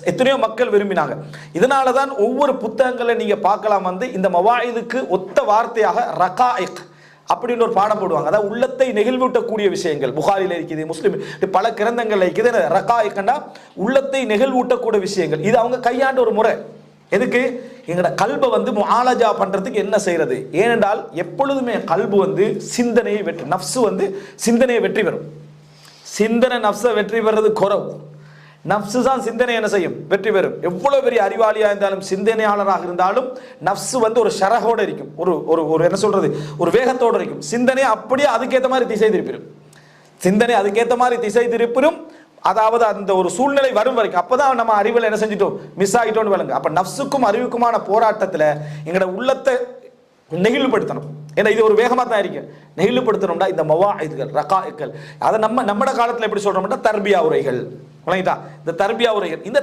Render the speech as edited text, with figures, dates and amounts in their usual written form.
எத்தனையோ மக்கள் விரும்பினாங்க. இதனால தான் ஒவ்வொரு புத்தகங்களை நீங்க பார்க்கலாம் இந்த மவாயிதுக்கு ஒத்த வார்த்தையாக ரகாயிக் அப்படின்னு ஒரு பாடம் போடுவாங்க. அதாவது உள்ளத்தை நெகிழ்வூட்டக்கூடிய விஷயங்கள். புகாரில இருக்குது, முஸ்லிம் பல கிரந்தங்கள்ல இருக்குது. ரகாயிக்னா உள்ளத்தை நெகிழ்வூட்டக்கூடிய விஷயங்கள். இது அவங்க கையாண்ட ஒரு முறை. எதுக்கு? எங்களோட கல்பை முஆலஜா பண்றதுக்கு என்ன செய்யறது? ஏனென்றால் எப்பொழுதுமே கல்பு சிந்தனையை வெற்றி, நஃப்ஸ் சிந்தனையை வெற்றி பெறும். சிந்தனை நஃப்ஸை வெற்றி பெறது குறவு. நஃப்ஸ் தான் சிந்தனை என்ன செய்யும்? வெற்றி பெறும். எவ்வளவு பெரிய அறிவாளியா இருந்தாலும் சிந்தனையாளராக இருந்தாலும் நஃப்ஸ் ஒரு ஷரஹோட இருக்கும், ஒரு என்ன சொல்றது, ஒரு வேகத்தோடு இருக்கும். சிந்தனை அப்படியே அதுக்கேற்ற மாதிரி திசை திருப்பிடும். சிந்தனை அதுக்கேற்ற மாதிரி திசை திருப்பிடும். அதாவது அந்த ஒரு சூழ்நிலை வரும் வரைக்கும். அப்பதான் நம்ம அறிவில் என்ன செஞ்சிட்டோம்? மிஸ் ஆகிட்டோம்னு விளங்கு. அப்ப நஃப்ஸுக்கும் அறிவுக்குமான போராட்டத்துல எங்களோட உள்ளத்தை நெகிழ்வுபடுத்தணும். ஏன்னா இது ஒரு வேகமா தான் இருக்கு. நெகிழ்வுபடுத்தணும்னா இந்த மவாயிதுகள், ரகாயிக்கள், அதை நம்மட காலத்துல எப்படி சொல்றோம்னா தர்பியா உரைகள். இந்த தர்பியா உரைகள், இந்த